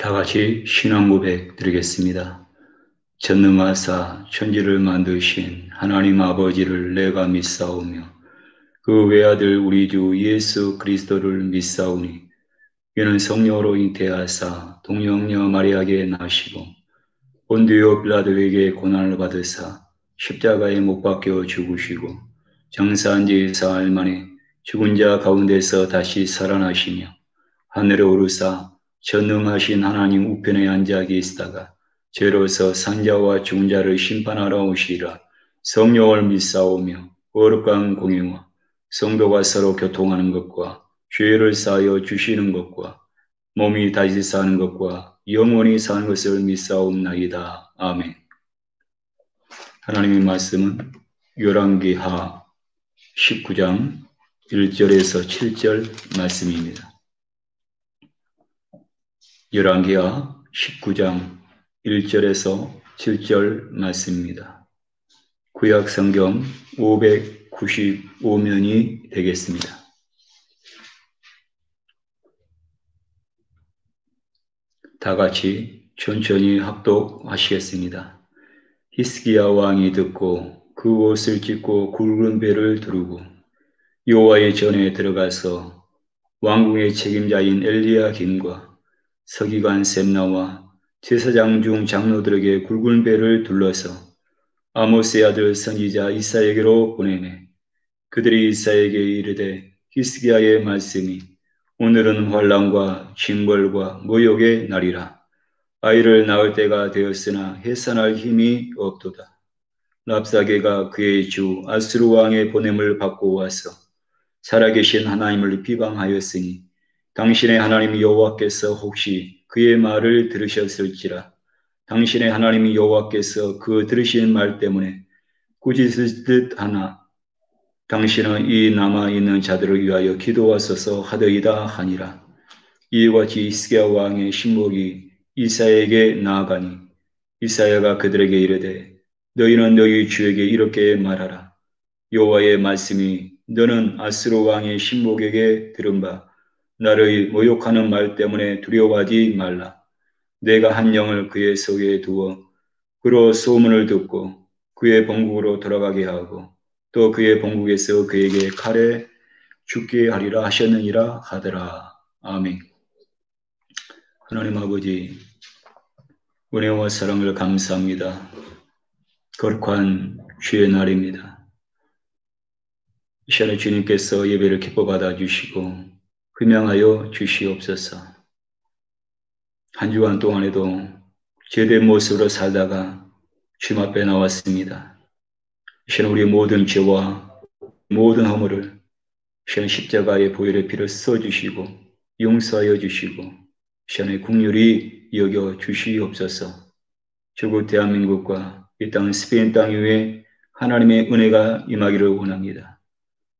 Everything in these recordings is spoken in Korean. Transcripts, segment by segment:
다 같이 신앙 고백 드리겠습니다. 전능하사 천지를 만드신 하나님 아버지를 내가 믿사오며 그 외아들 우리 주 예수 그리스도를 믿사오니 이는 성령으로 잉태하사 동정녀 마리아에게 나시고 본디오 빌라도에게 고난을 받으사 십자가에 못 박혀 죽으시고 장사한 지 사흘 만에 죽은 자 가운데서 다시 살아나시며 하늘에 오르사 전능하신 하나님 우편에 앉아 계시다가 죄로서 산자와 죽은 자를 심판하러 오시리라. 성령을 믿사오며 거룩한 공의와 성도가 서로 교통하는 것과 죄를 사하여 주시는 것과 몸이 다시 사는 것과 영원히 사는 것을 믿사옵나이다. 아멘. 하나님의 말씀은 열왕기하 19장 1절에서 7절 말씀입니다. 열왕기하 19장 1절에서 7절 말씀입니다. 구약 성경 595면이 되겠습니다. 다 같이 천천히 합독하시겠습니다. 히스기야 왕이 듣고 그 옷을 찢고 굵은 배를 두르고 여호와의 전에 들어가서 왕궁의 책임자인 엘리야김과 서기관 셈나와 제사장 중 장로들에게 굵은 배를 둘러서 아모스의 아들 선지자 이사야에게로 보내매 그들이 이사야에게 이르되 히스기야의 말씀이 오늘은 환난과 징벌과 모욕의 날이라. 아이를 낳을 때가 되었으나 해산할 힘이 없도다. 랍사게가 그의 주 아수르 왕의 보냄을 받고 와서 살아계신 하나님을 비방하였으니 당신의 하나님 여호와께서 혹시 그의 말을 들으셨을지라. 당신의 하나님 여호와께서 그 들으신 말 때문에 꾸짖을 듯 하나 당신은 이 남아있는 자들을 위하여 기도하소서 하더이다 하니라. 이와 같이 히스기야 왕의 신복이 이사야에게 나아가니 이사야가 그들에게 이르되 너희는 너희 주에게 이렇게 말하라. 여호와의 말씀이 너는 아수르 왕의 신복에게 들은 바 나를 모욕하는 말 때문에 두려워하지 말라. 내가 한 영을 그의 속에 두어 그로 소문을 듣고 그의 본국으로 돌아가게 하고 또 그의 본국에서 그에게 칼에 죽게 하리라 하셨느니라 하더라. 아멘. 하나님 아버지 은혜와 사랑을 감사합니다. 거룩한 주의 날입니다. 이 시간에 주님께서 예배를 기뻐 받아주시고 흠양하여 주시옵소서. 한 주간 동안에도 제된 모습으로 살다가 주님 앞에 나왔습니다. 이 시간 우리의 모든 죄와 모든 허물을 시간 십자가의 보혈의 피를 써주시고 용서하여 주시고 시간에 긍휼히 여겨 주시옵소서. 조국 대한민국과 이 땅 스페인 땅 위에 하나님의 은혜가 임하기를 원합니다.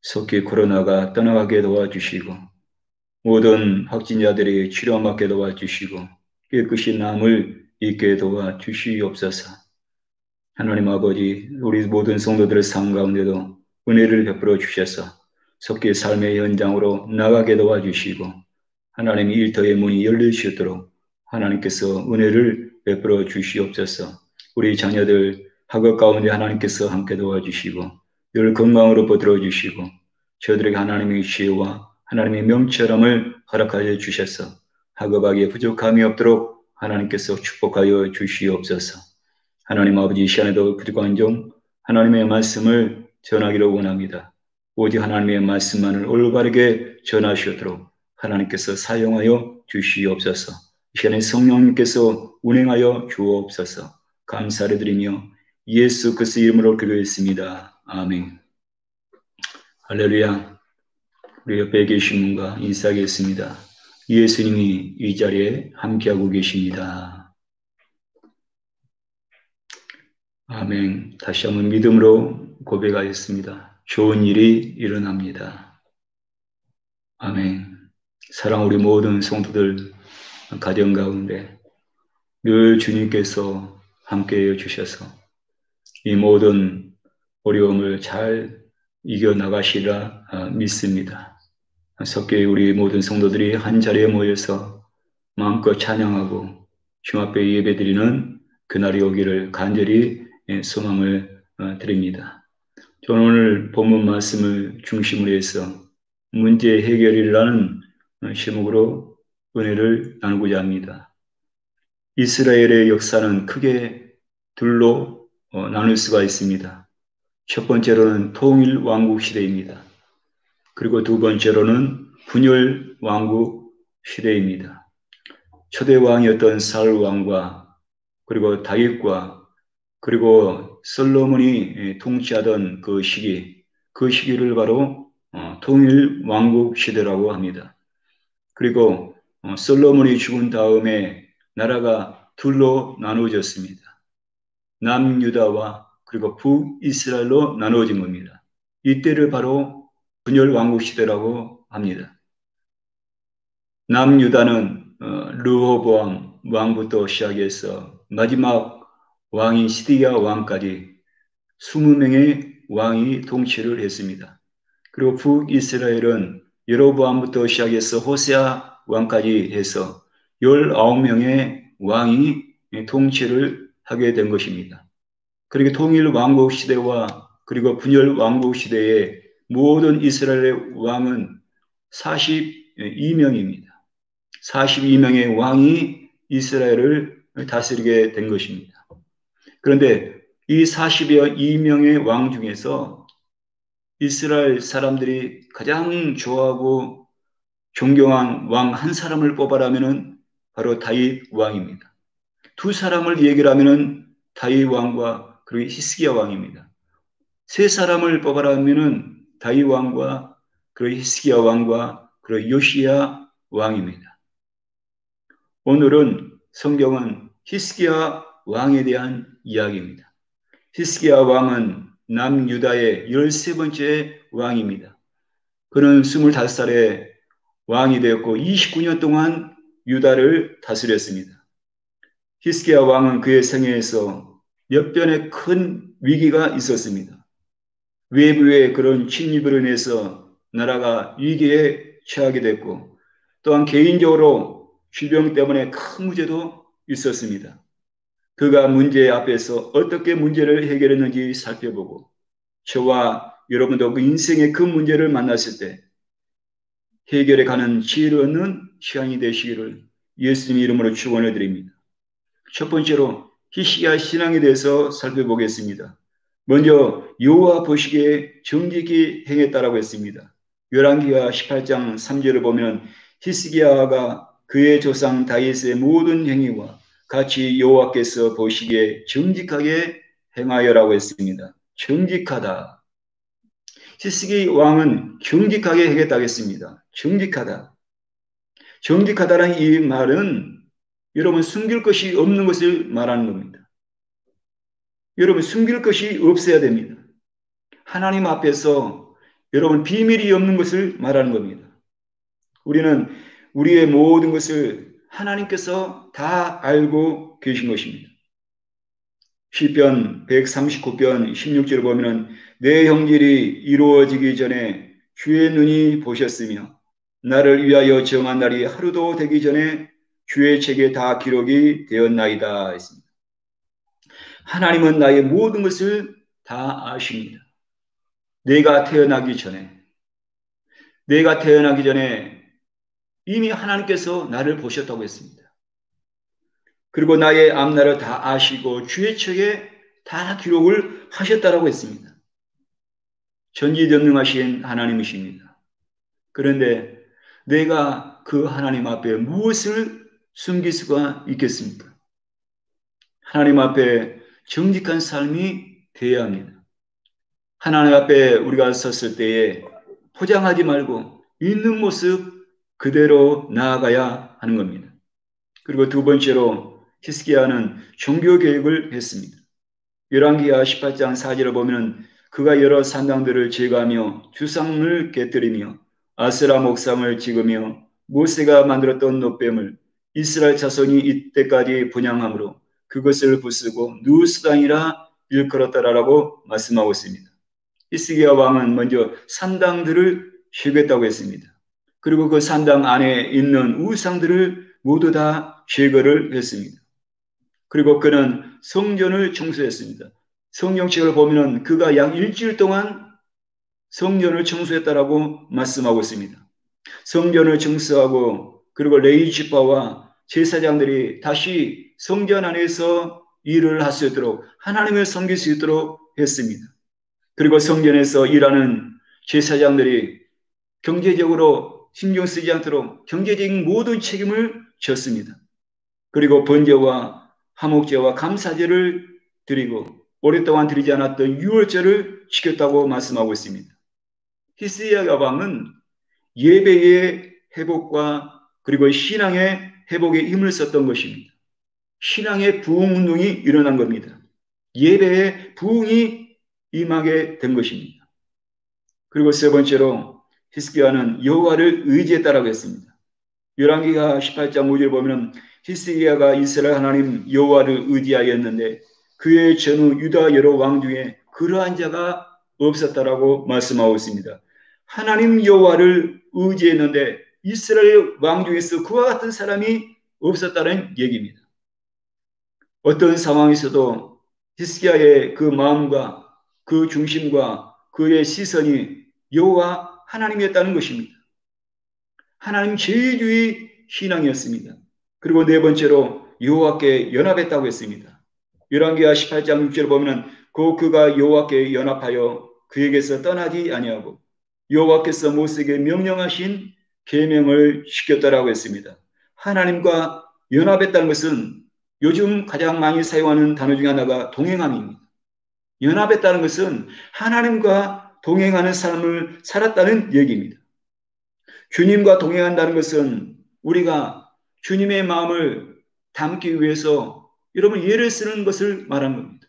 속히 코로나가 떠나가게 도와주시고 모든 확진자들이 치료받게 도와주시고 깨끗이 남을 있게 도와주시옵소서. 하나님 아버지 우리 모든 성도들의 삶 가운데도 은혜를 베풀어 주셔서 속히 삶의 현장으로 나가게 도와주시고 하나님 일터의 문이 열리시도록 하나님께서 은혜를 베풀어 주시옵소서. 우리 자녀들 학업 가운데 하나님께서 함께 도와주시고 늘 건강으로 붙들어 주시고 저들에게 하나님의 지혜와 하나님의 명철함을 허락하여 주셔서 학업하기에 부족함이 없도록 하나님께서 축복하여 주시옵소서. 하나님 아버지 이 시간에도 부족한 점 하나님의 말씀을 전하기를 원합니다. 오직 하나님의 말씀만을 올바르게 전하시도록 하나님께서 사용하여 주시옵소서. 이 시간에 성령님께서 운행하여 주옵소서. 감사를 드리며 예수 그리스도 이름으로 기도했습니다. 아멘. 할렐루야. 우리 옆에 계신 분과 인사하겠습니다. 예수님이 이 자리에 함께하고 계십니다. 아멘. 다시 한번 믿음으로 고백하겠습니다. 좋은 일이 일어납니다. 아멘. 사랑 우리 모든 성도들 가정 가운데 늘 주님께서 함께해 주셔서 이 모든 어려움을 잘 이겨나가시라 믿습니다. 석교의 우리 모든 성도들이 한 자리에 모여서 마음껏 찬양하고 주 앞에 예배드리는 그날이 오기를 간절히 소망을 드립니다. 저는 오늘 본문 말씀을 중심으로 해서 문제 해결이라는 제목으로 은혜를 나누고자 합니다. 이스라엘의 역사는 크게 둘로 나눌 수가 있습니다. 첫 번째로는 통일 왕국 시대입니다. 그리고 두 번째로는 분열 왕국 시대입니다. 초대 왕이었던 사울 왕과 그리고 다윗과 그리고 솔로몬이 통치하던 그 시기를 바로 통일 왕국 시대라고 합니다. 그리고 솔로몬이 죽은 다음에 나라가 둘로 나누어졌습니다. 남유다와 그리고 북이스라엘로 나누어진 겁니다. 이때를 바로 분열 왕국 시대라고 합니다. 남유다는 르호보암 왕부터 시작해서 마지막 왕인 시드기야 왕까지 20명의 왕이 통치를 했습니다. 그리고 북이스라엘은 여로보암부터 시작해서 호세아 왕까지 해서 19명의 왕이 통치를 하게 된 것입니다. 그리고 통일 왕국 시대와 그리고 분열 왕국 시대의 모든 이스라엘의 왕은 42명입니다. 42명의 왕이 이스라엘을 다스리게 된 것입니다. 그런데 이 42명의 왕 중에서 이스라엘 사람들이 가장 좋아하고 존경한 왕 한 사람을 뽑아라면은 바로 다윗 왕입니다. 두 사람을 얘기하면은 다윗 왕과 그리고 히스기야 왕입니다. 세 사람을 뽑아라면은 다윗 왕과 그리고 히스기야 왕과 그리고 요시야 왕입니다. 오늘은 성경은 히스기야 왕에 대한 이야기입니다. 히스기야 왕은 남유다의 13번째 왕입니다. 그는 25살에 왕이 되었고 29년 동안 유다를 다스렸습니다. 히스기야 왕은 그의 생애에서 몇 번의 큰 위기가 있었습니다. 외부의 그런 침입으로 인해서 나라가 위기에 처하게 됐고 또한 개인적으로 질병 때문에 큰 문제도 있었습니다. 그가 문제 앞에서 어떻게 문제를 해결했는지 살펴보고 저와 여러분도 그 인생의 그 문제를 만났을 때 해결해 가는 지혜를 얻는 시간이 되시기를 예수님 이름으로 축원해 드립니다. 첫 번째로 히스기야 신앙에 대해서 살펴보겠습니다. 먼저 여호와 보시기에 정직히 행했다라고 했습니다. 열왕기하 18장 3절을 보면 히스기야가 그의 조상 다윗의 모든 행위와 같이 여호와께서 보시기에 정직하게 행하여라고 했습니다. 정직하다. 히스기 왕은 정직하게 행했다고 했습니다. 정직하다. 정직하다는 이 말은 여러분 숨길 것이 없는 것을 말하는 겁니다. 여러분 숨길 것이 없어야 됩니다. 하나님 앞에서 여러분 비밀이 없는 것을 말하는 겁니다. 우리는 우리의 모든 것을 하나님께서 다 알고 계신 것입니다. 시편 139편 16절을 보면 내 형질이 이루어지기 전에 주의 눈이 보셨으며 나를 위하여 정한 날이 하루도 되기 전에 주의 책에 다 기록이 되었나이다 했습니다. 하나님은 나의 모든 것을 다 아십니다. 내가 태어나기 전에 이미 하나님께서 나를 보셨다고 했습니다. 그리고 나의 앞날을 다 아시고 주의 책에 다 기록을 하셨다라고 했습니다. 전지전능하신 하나님이십니다. 그런데 내가 그 하나님 앞에 무엇을 숨길 수가 있겠습니까? 하나님 앞에 정직한 삶이 되어야 합니다. 하나님 앞에 우리가 섰을 때에 포장하지 말고 있는 모습 그대로 나아가야 하는 겁니다. 그리고 두 번째로 히스기야는 종교개혁을 했습니다. 열왕기하 18장 4절을 보면 그가 여러 산당들을 제거하며 주상을 깨뜨리며 아세라 목상을 찍으며 모세가 만들었던 노뱀을 이스라엘 자손이 이때까지 분향함으로 그것을 부수고 누수당이라 일컬었다라고 말씀하고 있습니다. 히스기야 왕은 먼저 산당들을 제거했다고 했습니다. 그리고 그 산당 안에 있는 우상들을 모두 다 제거를 했습니다. 그리고 그는 성전을 청소했습니다. 성경책을 보면 그가 약 일주일 동안 성전을 청소했다라고 말씀하고 있습니다. 성전을 청소하고 그리고 레위 지파와 제사장들이 다시 성전 안에서 일을 할 수 있도록 하나님을 섬길 수 있도록 했습니다. 그리고 성전에서 일하는 제사장들이 경제적으로 신경 쓰지 않도록 경제적인 모든 책임을 졌습니다. 그리고 번제와 화목제와 감사제를 드리고 오랫동안 드리지 않았던 유월절을 지켰다고 말씀하고 있습니다. 히스기야 왕은 예배의 회복과 그리고 신앙의 회복에 힘을 썼던 것입니다. 신앙의 부흥운동이 일어난 겁니다. 예배의 부흥이 임하게 된 것입니다. 그리고 세 번째로 히스기야는 여호와를 의지했다라고 했습니다. 열왕기가 18장 5절 보면 히스기야가 이스라엘 하나님 여호와를 의지하였는데 그의 전후 유다 여러 왕 중에 그러한 자가 없었다라고 말씀하고 있습니다. 하나님 여호와를 의지했는데 이스라엘 왕 중에서 그와 같은 사람이 없었다는 얘기입니다. 어떤 상황에서도 히스기야의 그 마음과 그 중심과 그의 시선이 여호와 하나님이었다는 것입니다. 하나님 제일주의 신앙이었습니다. 그리고 네 번째로 여호와께 연합했다고 했습니다. 열왕기하 18장 6절 보면 그가 여호와께 연합하여 그에게서 떠나지 아니하고 여호와께서 모세에게 명령하신 계명을 지켰다라고 했습니다. 하나님과 연합했다는 것은 요즘 가장 많이 사용하는 단어 중에 하나가 동행함입니다. 연합했다는 것은 하나님과 동행하는 삶을 살았다는 얘기입니다. 주님과 동행한다는 것은 우리가 주님의 마음을 담기 위해서 여러분 예를 쓰는 것을 말하는 겁니다.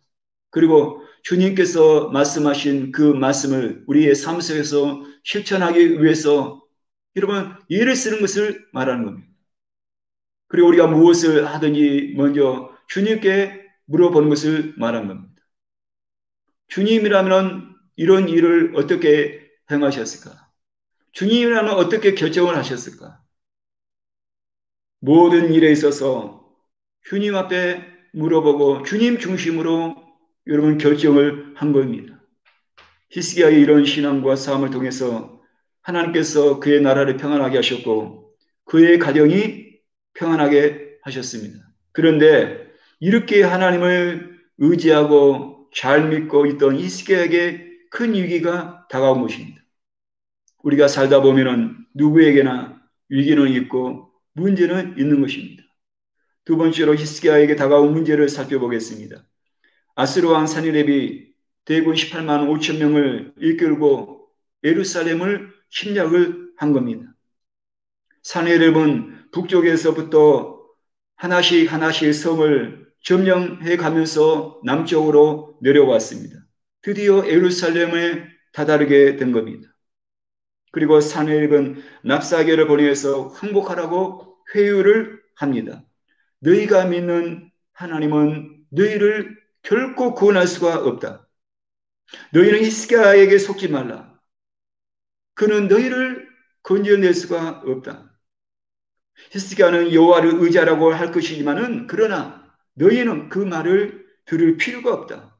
그리고 주님께서 말씀하신 그 말씀을 우리의 삶 속에서 실천하기 위해서 여러분 예를 쓰는 것을 말하는 겁니다. 그리고 우리가 무엇을 하든지 먼저 주님께 물어보는 것을 말하는 겁니다. 주님이라면 이런 일을 어떻게 행하셨을까? 주님이라면 어떻게 결정을 하셨을까? 모든 일에 있어서 주님 앞에 물어보고 주님 중심으로 여러분 결정을 한 겁니다. 히스기야의 이런 신앙과 삶을 통해서 하나님께서 그의 나라를 평안하게 하셨고 그의 가정이 평안하게 하셨습니다. 그런데 이렇게 하나님을 의지하고 잘 믿고 있던 히스기야에게 큰 위기가 다가온 것입니다. 우리가 살다 보면은 누구에게나 위기는 있고 문제는 있는 것입니다. 두 번째로 히스기야에게 다가온 문제를 살펴보겠습니다. 아스루 왕 사니렙이 대군 18만 5천 명을 이끌고 예루살렘을 침략을 한 겁니다. 사니렙은 북쪽에서부터 하나씩 하나씩 성을 점령해 가면서 남쪽으로 내려왔습니다. 드디어 예루살렘에 다다르게 된 겁니다. 그리고 사내립은 납사계를 보내서 항복하라고 회유를 합니다. 너희가 믿는 하나님은 너희를 결코 구원할 수가 없다. 너희는 히스기야에게 속지 말라. 그는 너희를 건져낼 수가 없다. 히스기야는 여호와를 의지하라고 할 것이지만은 그러나 너희는 그 말을 들을 필요가 없다.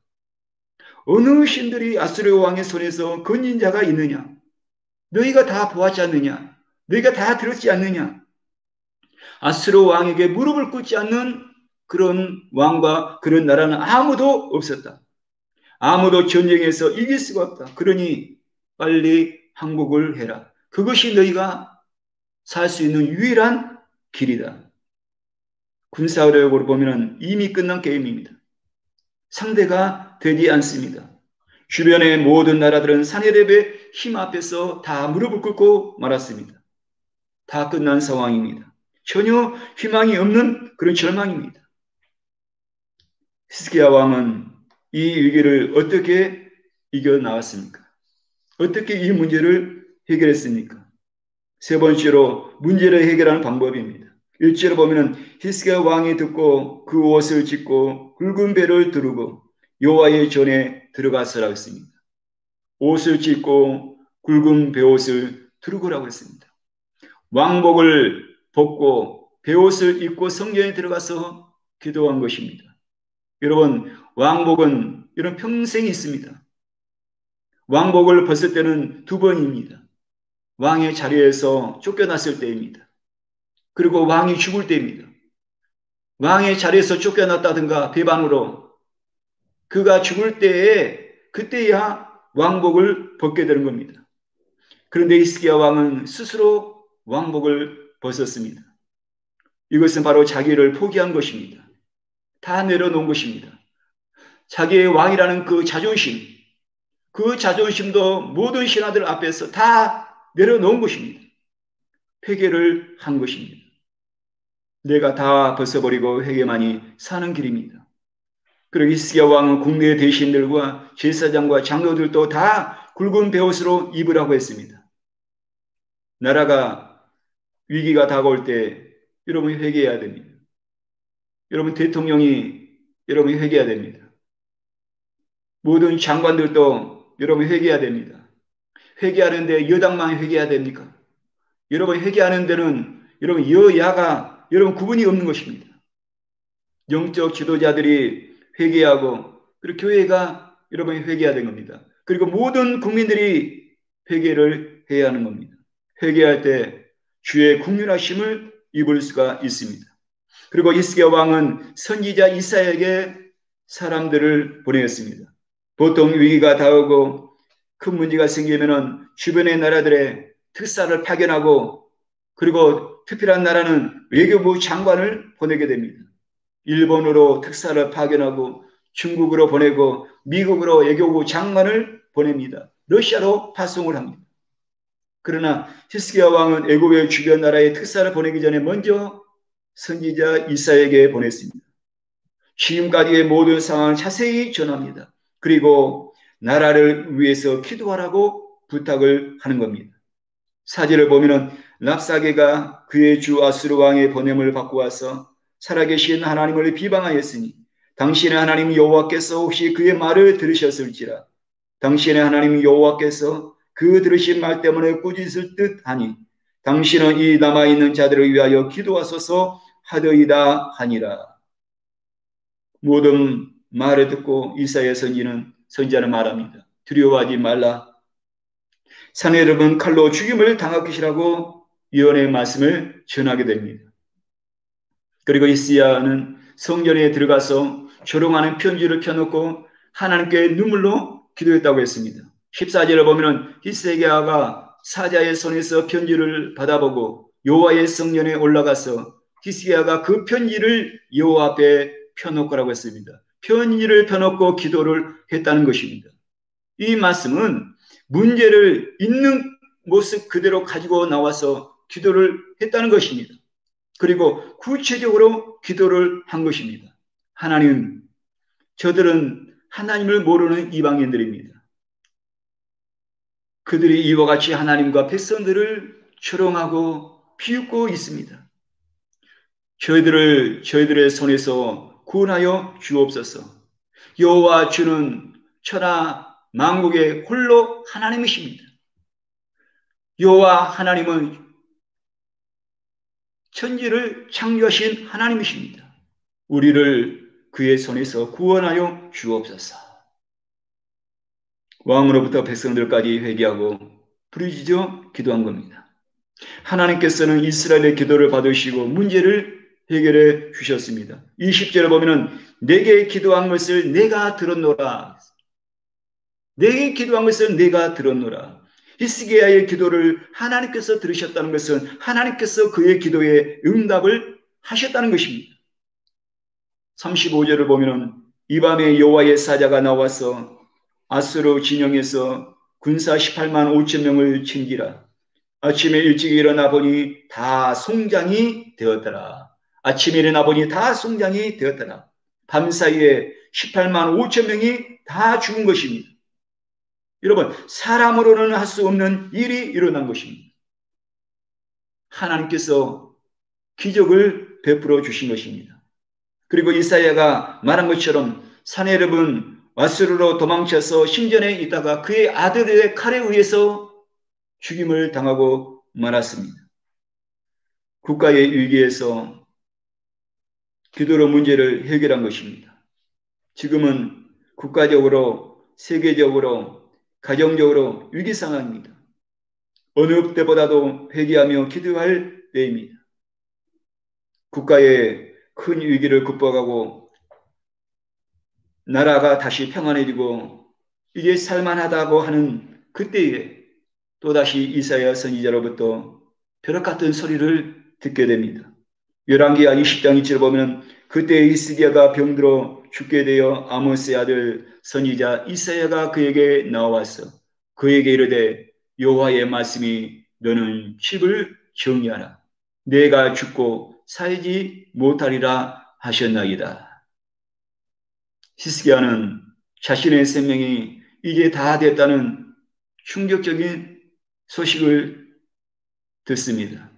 어느 신들이 아수르 왕의 손에서 건진 자가 있느냐? 너희가 다 보았지 않느냐? 너희가 다 들었지 않느냐? 아수르 왕에게 무릎을 꿇지 않는 그런 왕과 그런 나라는 아무도 없었다. 아무도 전쟁에서 이길 수가 없다. 그러니 빨리 항복을 해라. 그것이 너희가 살 수 있는 유일한 길이다. 군사력으로 보면 이미 끝난 게임입니다. 상대가 되지 않습니다. 주변의 모든 나라들은 사내립의 힘 앞에서 다 무릎을 꿇고 말았습니다. 다 끝난 상황입니다. 전혀 희망이 없는 그런 절망입니다. 히스기야 왕은 이 위기를 어떻게 이겨나갔습니까? 어떻게 이 문제를 해결했습니까? 세 번째로 문제를 해결하는 방법입니다. 1절에 보면 히스기야 왕이 듣고 그 옷을 찢고 굵은 배를 두르고 여호와의 전에 들어가서라고 했습니다. 옷을 찢고 굵은 배옷을 두르고라고 했습니다. 왕복을 벗고 베옷을 입고 성전에 들어가서 기도한 것입니다. 여러분, 왕복은 이런 평생 있습니다. 왕복을 벗을 때는 두 번입니다. 왕의 자리에서 쫓겨났을 때입니다. 그리고 왕이 죽을 때입니다. 왕의 자리에서 쫓겨났다든가 배반으로 그가 죽을 때에 그때야 왕복을 벗게 되는 겁니다. 그런데 히스기야 왕은 스스로 왕복을 벗었습니다. 이것은 바로 자기를 포기한 것입니다. 다 내려놓은 것입니다. 자기의 왕이라는 그 자존심도 모든 신하들 앞에서 다 내려놓은 것입니다. 회개를 한 것입니다. 내가 다 벗어버리고 회개만이 사는 길입니다. 그리고 히스기야 왕은 국내 대신들과 제사장과 장로들도 다 굵은 베옷으로 입으라고 했습니다. 나라가 위기가 다가올 때 여러분이 회개해야 됩니다. 여러분 대통령이 여러분이 회개해야 됩니다. 모든 장관들도 여러분이 회개해야 됩니다. 회개하는데 여당만 회개해야 됩니까? 여러분 회개하는 데는 여러분 여야가 여러분 구분이 없는 것입니다. 영적 지도자들이 회개하고 그리고 교회가 여러분이 회개해야 되는 겁니다. 그리고 모든 국민들이 회개를 해야 하는 겁니다. 회개할 때 주의 국률하심을 입을 수가 있습니다. 그리고 히스기야 왕은 선지자 이사야에게 사람들을 보내었습니다. 보통 위기가 다가오고 큰 문제가 생기면은 주변의 나라들의 특사를 파견하고 그리고 특별한 나라는 외교부 장관을 보내게 됩니다. 일본으로 특사를 파견하고 중국으로 보내고 미국으로 외교부 장관을 보냅니다. 러시아로 파송을 합니다. 그러나 히스기야 왕은 애굽의 주변 나라에 특사를 보내기 전에 먼저 선지자 이사야에게 보냈습니다. 지금까지의 모든 상황을 자세히 전합니다. 그리고 나라를 위해서 기도하라고 부탁을 하는 겁니다. 사절을 보면은 랍사게가 그의 주 아수르 왕의 보냄을 받고 와서 살아계신 하나님을 비방하였으니 당신의 하나님 여호와께서 혹시 그의 말을 들으셨을지라. 당신의 하나님 여호와께서 그 들으신 말 때문에 꾸짖을 듯하니 당신은 이 남아있는 자들을 위하여 기도하소서 하더이다 하니라. 모든 말을 듣고 이사야 선지자는 말합니다. 두려워하지 말라. 사내들은 칼로 죽임을 당할 것이라고 예언의 말씀을 전하게 됩니다. 그리고 이사야는 성전에 들어가서 조롱하는 편지를 펴놓고 하나님께 눈물로 기도했다고 했습니다. 14절을 보면 히스기야가 사자의 손에서 편지를 받아보고 여호와의 성전에 올라가서 히스기야가 그 편지를 여호와 앞에 펴놓고라고 했습니다. 편지를 펴놓고 기도를 했다는 것입니다. 이 말씀은 문제를 있는 모습 그대로 가지고 나와서 기도를 했다는 것입니다. 그리고 구체적으로 기도를 한 것입니다. 하나님, 저들은 하나님을 모르는 이방인들입니다. 그들이 이와 같이 하나님과 백성들을 조롱하고 비웃고 있습니다. 저희들의 손에서 구원하여 주옵소서. 여호와 주는 천하 만국의 홀로 하나님이십니다. 여호와 하나님은 천지를 창조하신 하나님이십니다. 우리를 그의 손에서 구원하여 주옵소서. 왕으로부터 백성들까지 회개하고 부르짖어 기도한 겁니다. 하나님께서는 이스라엘의 기도를 받으시고 문제를 해결해 주셨습니다. 20절을 보면은 내게 기도한 것을 내가 들었노라. 내게 기도한 것을 내가 들었노라. 히스기야의 기도를 하나님께서 들으셨다는 것은 하나님께서 그의 기도에 응답을 하셨다는 것입니다. 35절을 보면은 이 밤에 여호와의 사자가 나와서 아수르 진영에서 군사 18만 5천 명을 챙기라. 아침에 일찍 일어나 보니 다 송장이 되었더라. 아침에 일어나 보니 다 송장이 되었더라. 밤사이에 18만 5천 명이 다 죽은 것입니다. 여러분, 사람으로는 할 수 없는 일이 일어난 것입니다. 하나님께서 기적을 베풀어 주신 것입니다. 그리고 이사야가 말한 것처럼 사내립은 아수르로 도망쳐서 신전에 있다가 그의 아들의 칼에 의해서 죽임을 당하고 말았습니다. 국가의 위기에서 기도로 문제를 해결한 것입니다. 지금은 국가적으로, 세계적으로, 가정적으로 위기 상황입니다. 어느 때보다도 회개하며 기도할 때입니다. 국가의 큰 위기를 극복하고 나라가 다시 평안해지고 이제 살만하다고 하는 그때에 또다시 이사야 선지자로부터 벼락 같은 소리를 듣게 됩니다. 열왕기하 20장 2절을 보면 그때 히스기야가 병들어 죽게 되어 아모스의 아들 선지자 이사야가 그에게 나와서 그에게 이르되 여호와의 말씀이 너는 집을 정리하라. 내가 죽고 살지 못하리라 하셨나이다. 히스기야는 자신의 생명이 이제 다 됐다는 충격적인 소식을 듣습니다.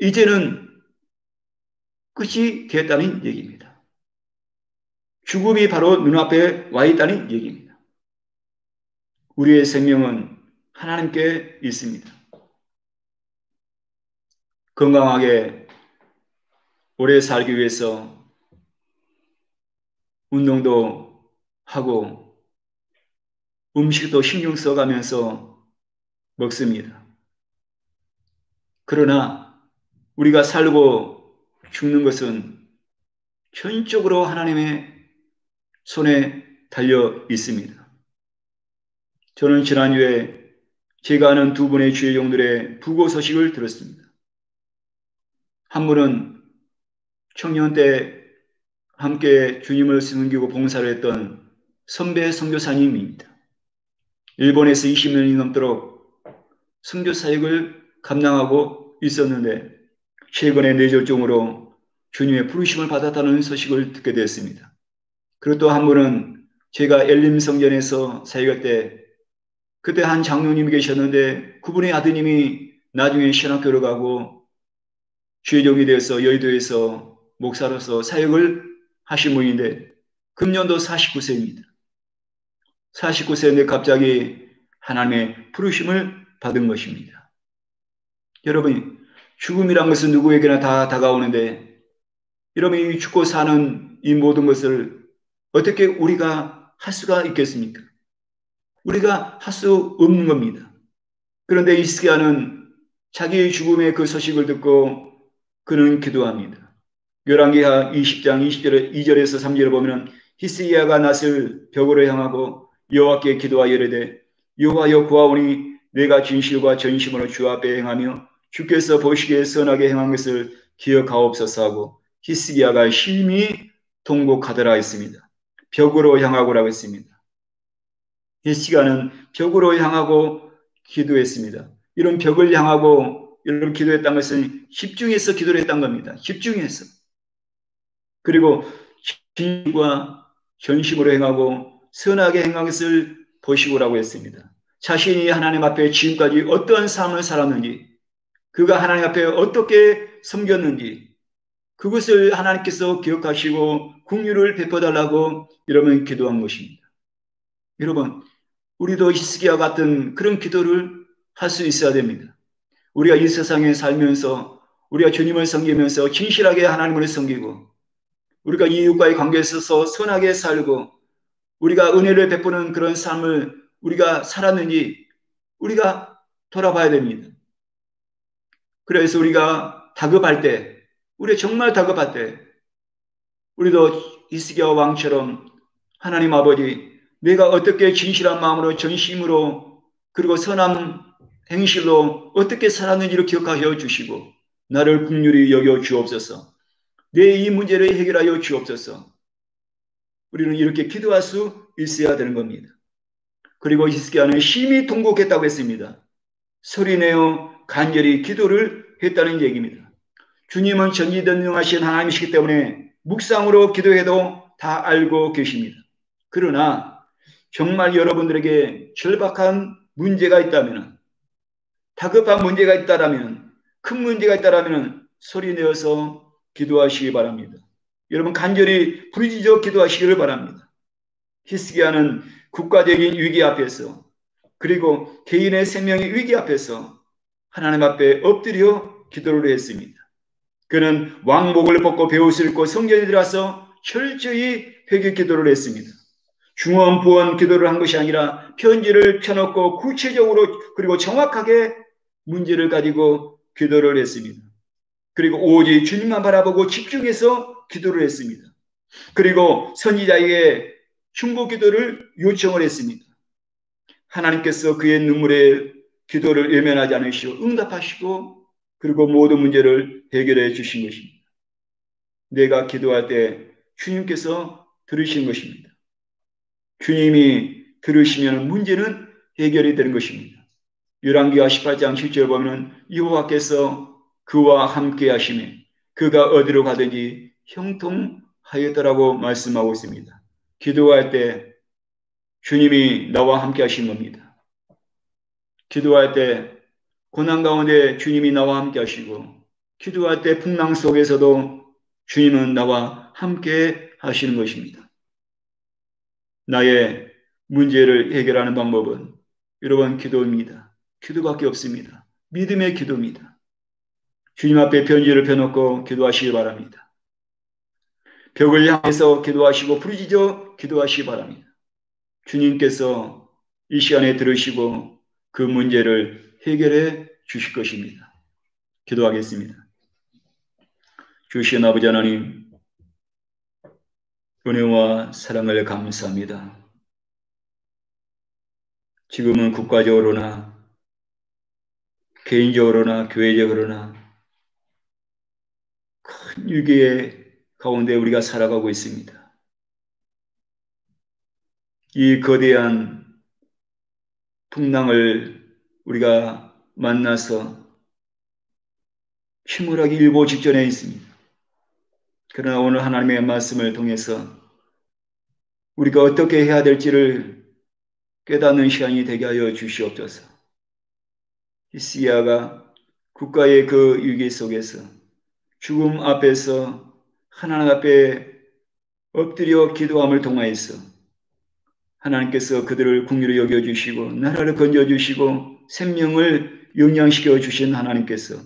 이제는 끝이 됐다는 얘기입니다. 죽음이 바로 눈앞에 와 있다는 얘기입니다. 우리의 생명은 하나님께 있습니다. 건강하게 오래 살기 위해서 운동도 하고 음식도 신경 써가면서 먹습니다. 그러나 우리가 살고 죽는 것은 전적으로 하나님의 손에 달려 있습니다. 저는 지난주에 제가 아는 두 분의 주의 종들의 부고 소식을 들었습니다. 한 분은 청년 때 함께 주님을 섬기고 봉사를 했던 선배 선교사님입니다. 일본에서 20년이 넘도록 선교 사역을 감당하고 있었는데 최근에 뇌졸중으로 주님의 부르심을 받았다는 소식을 듣게 되었습니다. 그리고 또 한 분은 제가 엘림 성전에서 사역할 때 그때 한 장로님이 계셨는데 그분의 아드님이 나중에 신학교를 가고 주의종이 되어서 여의도에서 목사로서 사역을 하신 분인데 금년도 49세입니다. 49세인데 갑자기 하나님의 부르심을 받은 것입니다. 여러분, 죽음이란 것은 누구에게나 다 다가오는데 여러분이 죽고 사는 이 모든 것을 어떻게 우리가 할 수가 있겠습니까? 우리가 할 수 없는 겁니다. 그런데 히스기야는 자기의 죽음의 그 소식을 듣고 그는 기도합니다. 열왕기하 20장 2절에서 3절을 보면 히스기야가 낯을 벽으로 향하고 여호와께 기도하여 이르되 여호와여 구하오니 내가 진실과 전심으로 주 앞에 행하며 주께서 보시기에 선하게 행한 것을 기억하옵소서 하고 히스기야가 심히 통곡하더라 했습니다. 벽으로 향하고라고 했습니다. 히스기야는 벽으로 향하고 기도했습니다. 이런 벽을 향하고 이런 기도했다는 것은 집중해서 기도를 했다는 겁니다. 집중해서. 그리고 진실과 전심으로 행하고 선하게 행한 것을 보시고라고 했습니다. 자신이 하나님 앞에 지금까지 어떠한 삶을 살았는지 그가 하나님 앞에 어떻게 섬겼는지 그것을 하나님께서 기억하시고 긍휼을 베풀어달라고 여러분 기도한 것입니다. 여러분 우리도 히스기야 같은 그런 기도를 할 수 있어야 됩니다. 우리가 이 세상에 살면서 우리가 주님을 섬기면서 진실하게 하나님을 섬기고 우리가 이웃과의 관계에 있어서 선하게 살고 우리가 은혜를 베푸는 그런 삶을 우리가 살았는지 우리가 돌아봐야 됩니다. 그래서 우리가 다급할 때 우리 정말 다급할 때 우리도 히스기야 왕처럼 하나님 아버지 내가 어떻게 진실한 마음으로 전심으로 그리고 선한 행실로 어떻게 살았는지를 기억하여 주시고 나를 긍휼히 여겨 주옵소서. 내 이 문제를 해결하여 주옵소서. 우리는 이렇게 기도할 수 있어야 되는 겁니다. 그리고 히스기야는 심히 통곡했다고 했습니다. 소리내어 간절히 기도를 했다는 얘기입니다. 주님은 전지전능하신 하나님이시기 때문에 묵상으로 기도해도 다 알고 계십니다. 그러나 정말 여러분들에게 절박한 문제가 있다면 다급한 문제가 있다라면 큰 문제가 있다라면 소리내어서 기도하시기 바랍니다. 여러분 간절히 부르짖어 기도하시기를 바랍니다. 히스기야는 국가적인 위기 앞에서 그리고 개인의 생명의 위기 앞에서 하나님 앞에 엎드려 기도를 했습니다. 그는 왕복을 벗고 베옷을 입고 성전에 들어가서 철저히 회개 기도를 했습니다. 중언부언 기도를 한 것이 아니라 편지를 펴놓고 구체적으로 그리고 정확하게 문제를 가지고 기도를 했습니다. 그리고 오직 주님만 바라보고 집중해서 기도를 했습니다. 그리고 선지자에게 중보 기도를 요청을 했습니다. 하나님께서 그의 눈물의 기도를 외면하지 않으시고 응답하시고 그리고 모든 문제를 해결해 주신 것입니다. 내가 기도할 때 주님께서 들으신 것입니다. 주님이 들으시면 문제는 해결이 되는 것입니다. 열왕기하 18장 7절 보면 여호와께서 그와 함께 하시매 그가 어디로 가든지 형통하였더라고 말씀하고 있습니다. 기도할 때 주님이 나와 함께 하신 겁니다. 기도할 때 고난 가운데 주님이 나와 함께 하시고 기도할 때 풍랑 속에서도 주님은 나와 함께 하시는 것입니다. 나의 문제를 해결하는 방법은 여러분 기도입니다. 기도밖에 없습니다. 믿음의 기도입니다. 주님 앞에 편지를 펴놓고 기도하시기 바랍니다. 벽을 향해서 기도하시고 부르짖어 기도하시기 바랍니다. 주님께서 이 시간에 들으시고 그 문제를 해결해 주실 것입니다. 기도하겠습니다. 주신 아버지 하나님, 은혜와 사랑을 감사합니다. 지금은 국가적으로나 개인적으로나 교회적으로나 큰 위기의 가운데 우리가 살아가고 있습니다. 이 거대한 풍랑을 우리가 만나서 침몰하기 일보 직전에 있습니다. 그러나 오늘 하나님의 말씀을 통해서 우리가 어떻게 해야 될지를 깨닫는 시간이 되게 하여 주시옵소서. 히스기야가 국가의 그 위기 속에서 죽음 앞에서 하나님 앞에 엎드려 기도함을 통하여서 하나님께서 그들을 긍휼히 여겨주시고 나라를 건져주시고 생명을 영양시켜 주신 하나님께서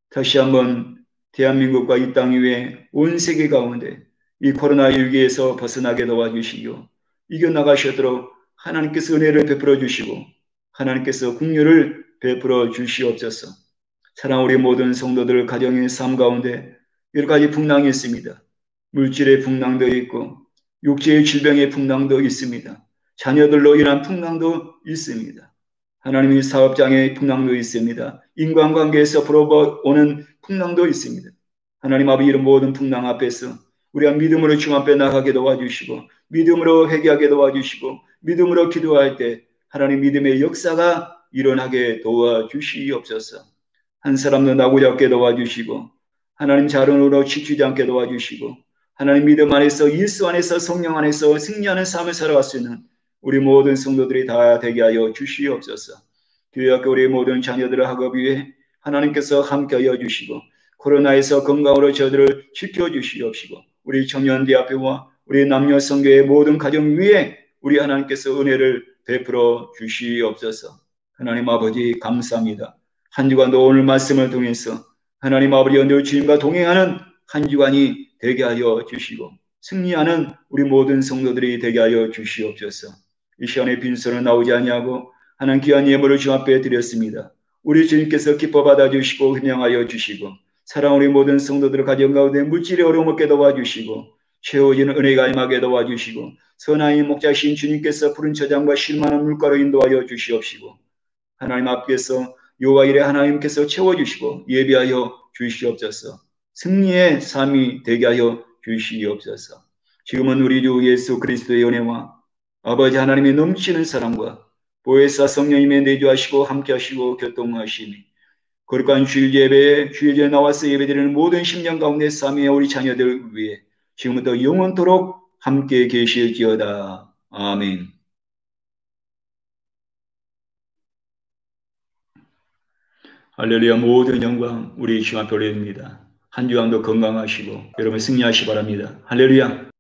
다시 한번 대한민국과 이 땅 위에 온 세계 가운데 이 코로나 위기에서 벗어나게 도와주시고 이겨나가시도록 하나님께서 은혜를 베풀어 주시고 하나님께서 긍휼을 베풀어 주시옵소서. 사랑 우리 모든 성도들 가정의 삶 가운데 여러 가지 풍랑이 있습니다. 물질의 풍랑도 있고 육체의 질병의 풍랑도 있습니다. 자녀들로 인한 풍랑도 있습니다. 하나님의 사업장의 풍랑도 있습니다. 인간관계에서 불어오는 풍랑도 있습니다. 하나님 아버지 이런 모든 풍랑 앞에서 우리가 믿음으로 주님 앞에 나가게 도와주시고 믿음으로 회개하게 도와주시고 믿음으로 기도할 때 하나님 믿음의 역사가 일어나게 도와주시옵소서. 한 사람도 나고자 없게 도와주시고 하나님 자론으로 지치지 않게 도와주시고 하나님 믿음 안에서 예수 안에서 성령 안에서 승리하는 삶을 살아갈 수 있는 우리 모든 성도들이 다 되게 하여 주시옵소서. 교회학교 우리 모든 자녀들의 학업 위에 하나님께서 함께하여 주시고 코로나에서 건강으로 저들을 지켜주시옵시고 우리 청년 대학교와 우리 남녀 성교의 모든 가정 위에 우리 하나님께서 은혜를 베풀어 주시옵소서. 하나님 아버지 감사합니다. 한 주간도 오늘 말씀을 통해서 하나님 아버지 늘 주님과 동행하는 한 주간이 되게 하여 주시고 승리하는 우리 모든 성도들이 되게 하여 주시옵소서. 이 시간에 빈손을 나오지 아니하고 하나님 귀한 예물을 주 앞에 드렸습니다. 우리 주님께서 기뻐 받아주시고 현명하여 주시고 사랑 우리 모든 성도들을 가정 가운데 물질의 어려움 없게 도와주시고 채워지는 은혜가 임하게 도와주시고 선하인 목자신 주님께서 푸른 저장과 쉴만한 물가로 인도하여 주시옵시고 하나님 앞에서 여호와 이레 하나님께서 채워주시고 예비하여 주시옵소서. 승리의 삶이 되게 하여 주시옵소서. 지금은 우리 주 예수 그리스도의 은혜와 아버지 하나님의 넘치는 사랑과 보혜사 성령님의 내주하시고 함께하시고 교통하시니 거룩한 주일 예배에 주일에 나와서 예배드리는 모든 심령 가운데 삶의 우리 자녀들 위해 지금부터 영원토록 함께 계실지어다. 아멘. 할렐루야. 모든 영광 우리 주님 앞에 올려드립니다. 한 주간도 건강하시고 여러분 승리하시기 바랍니다. 할렐루야.